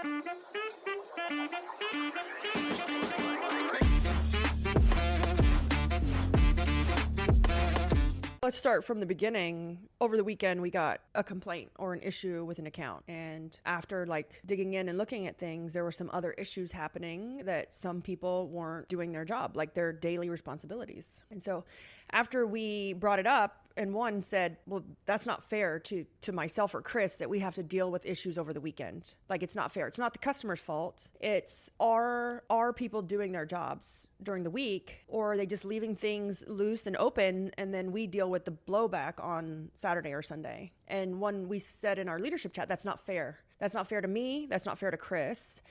Let's start from the beginning. Over the weekend, we got a complaint or an issue with an account. And after digging in and looking at things, there were some other issues happening that some people weren't doing their job, like their daily responsibilities. And so after we brought it up, and one said, well, that's not fair to myself or Chris that we have to deal with issues over the weekend. It's not fair. It's not the customer's fault. It's our people doing their jobs during the week, or are they just leaving things loose and open, and then we deal with the blowback on Saturday or Sunday? And one, we said in our leadership chat, that's not fair. That's not fair to me. That's not fair to Chris.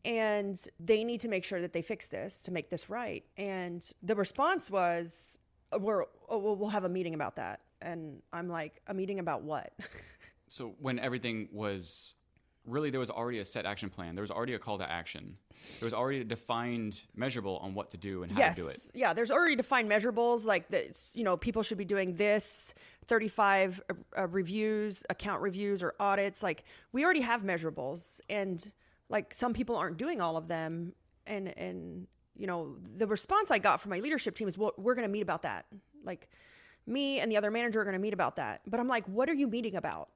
And they need to make sure that they fix this to make this right. And the response was, we'll have a meeting about that. And I'm like, a meeting about what? So when everything was really, there was already a set action plan. There was already a call to action. There was already a defined measurable on what to do and how to do it. Yeah, there's already defined measurables that, people should be doing this, 35 reviews, account reviews or audits. We already have measurables, and some people aren't doing all of them. And the response I got from my leadership team is, well, we're going to meet about that. Me and the other manager are going to meet about that. But I'm like, what are you meeting about?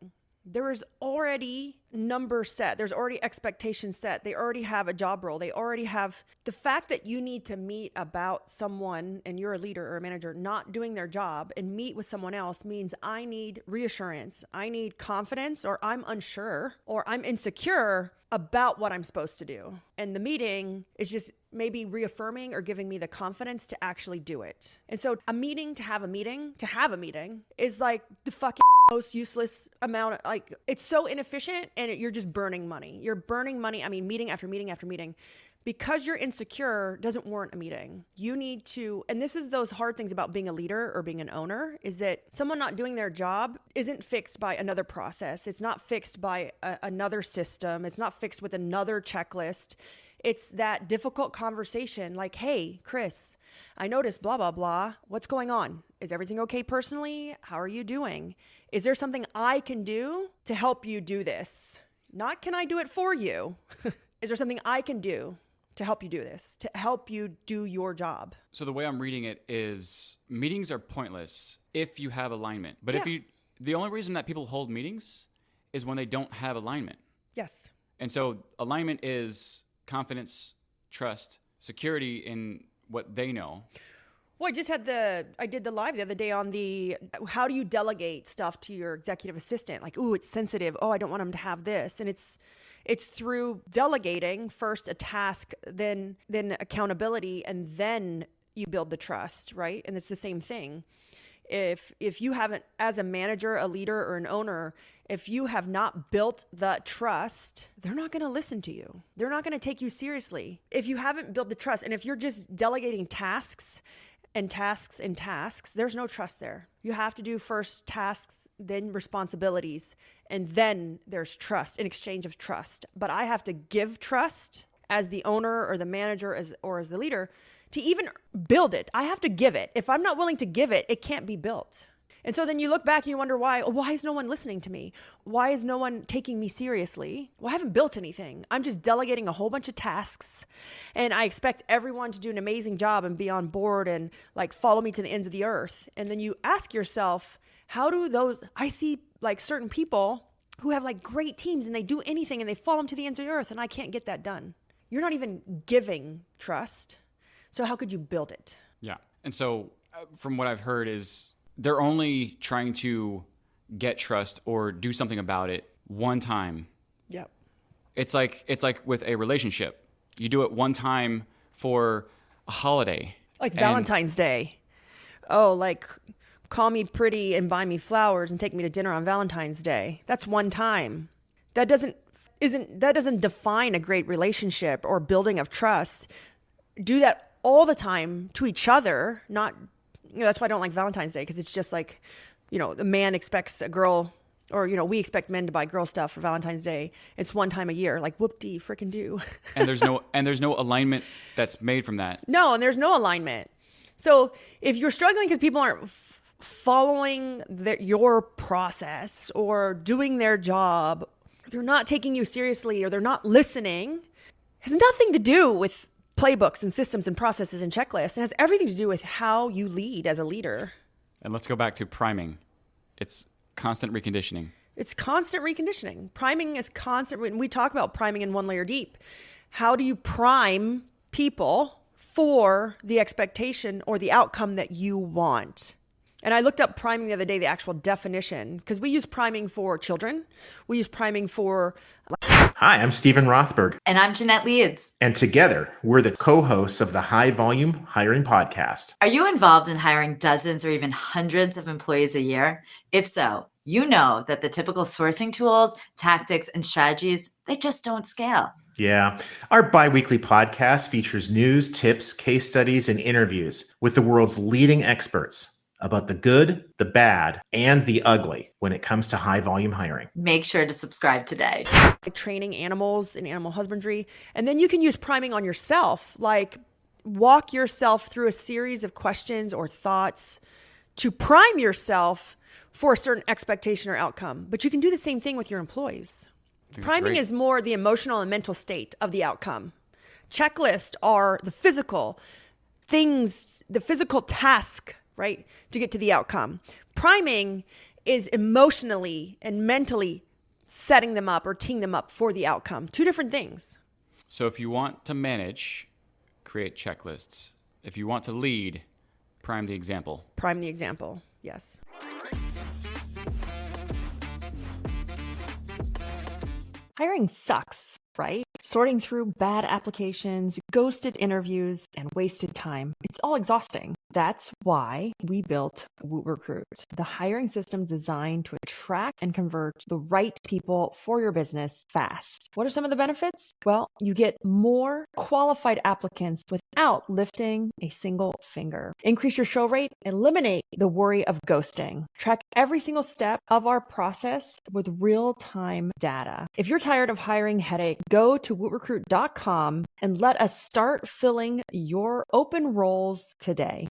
There is already numbers set. There's already expectations set. They already have a job role. They already have the fact that you need to meet about someone, and you're a leader or a manager not doing their job, and meet with someone else means I need reassurance. I need confidence, or I'm unsure, or I'm insecure about what I'm supposed to do. And the meeting is just maybe reaffirming or giving me the confidence to actually do it. And so a meeting to have a meeting is the fucking most useless amount of, it's so inefficient, and you're just burning money. You're burning money. I mean, meeting after meeting after meeting. Because you're insecure doesn't warrant a meeting. You need to, and this is those hard things about being a leader or being an owner, is that someone not doing their job isn't fixed by another process. It's not fixed by another system. It's not fixed with another checklist. It's that difficult conversation hey, Chris, I noticed blah, blah, blah. What's going on? Is everything okay personally? How are you doing? Is there something I can do to help you do this? Not can I do it for you? Is there something I can do to help you do this, to help you do your job? So the way I'm reading it is meetings are pointless if you have alignment. But the only reason that people hold meetings is when they don't have alignment. Yes. And so alignment is confidence, trust, security in what they know. Well, I did the live the other day on how do you delegate stuff to your executive assistant? Ooh, it's sensitive. Oh, I don't want them to have this. And it's through delegating first a task, then accountability, and then you build the trust, right? And it's the same thing. If you haven't, as a manager, a leader, or an owner, if you have not built the trust, they're not going to listen to you. They're not going to take you seriously. If you haven't built the trust, and if you're just delegating tasks and tasks and tasks, there's no trust there. You have to do first tasks, then responsibilities, and then there's trust, an exchange of trust. But I have to give trust as the owner or the manager or as the leader to even build it. I have to give it. If I'm not willing to give it, it can't be built. And so then you look back and you wonder why is no one listening to me? Why is no one taking me seriously? Well, I haven't built anything. I'm just delegating a whole bunch of tasks, and I expect everyone to do an amazing job and be on board and follow me to the ends of the earth. And then you ask yourself, I see certain people who have great teams, and they do anything and they follow them to the ends of the earth, and I can't get that done. You're not even giving trust. So how could you build it? Yeah. And so from what I've heard is they're only trying to get trust or do something about it one time. Yep. It's like with a relationship. You do it one time for a holiday. Valentine's Day. Oh, call me pretty and buy me flowers and take me to dinner on Valentine's Day. That's one time. That doesn't define a great relationship or building of trust. Do that all the time to each other, not, that's why I don't like Valentine's Day, because it's just the man expects a girl, or, we expect men to buy girl stuff for Valentine's Day. It's one time a year, whoop-dee frickin' do. And there's no alignment that's made from that. No, and there's no alignment. So if you're struggling because people aren't following your process or doing their job, they're not taking you seriously or they're not listening, has nothing to do with playbooks and systems and processes and checklists. It has everything to do with how you lead as a leader. And let's go back to priming. It's constant reconditioning. It's constant reconditioning. Priming is constant. When we talk about priming in One Layer Deep, how do you prime people for the expectation or the outcome that you want? And I looked up priming the other day, the actual definition, because we use priming for children. We use priming for... Hi, I'm Stephen Rothberg. And I'm Jeanette Leeds. And together, we're the co-hosts of the High Volume Hiring Podcast. Are you involved in hiring dozens or even hundreds of employees a year? If so, you know that the typical sourcing tools, tactics, and strategies, they just don't scale. Yeah, our bi-weekly podcast features news, tips, case studies, and interviews with the world's leading experts about the good, the bad, and the ugly when it comes to high volume hiring. Make sure to subscribe today. Like training animals in animal husbandry. And then you can use priming on yourself, like walk yourself through a series of questions or thoughts to prime yourself for a certain expectation or outcome. But you can do the same thing with your employees. Priming is more the emotional and mental state of the outcome. Checklists are the physical things, the physical task, right, to get to the outcome. Priming is emotionally and mentally setting them up or teeing them up for the outcome. Two different things. So if you want to manage, create checklists. If you want to lead, prime the example. Prime the example, yes. Hiring sucks, right? Sorting through bad applications, ghosted interviews, and wasted time. It's all exhausting. That's why we built WootRecruit, the hiring system designed to attract and convert the right people for your business fast. What are some of the benefits? Well, you get more qualified applicants without lifting a single finger. Increase your show rate, eliminate the worry of ghosting. Track every single step of our process with real-time data. If you're tired of hiring headache, go to wootrecruit.com and let us start filling your open roles today.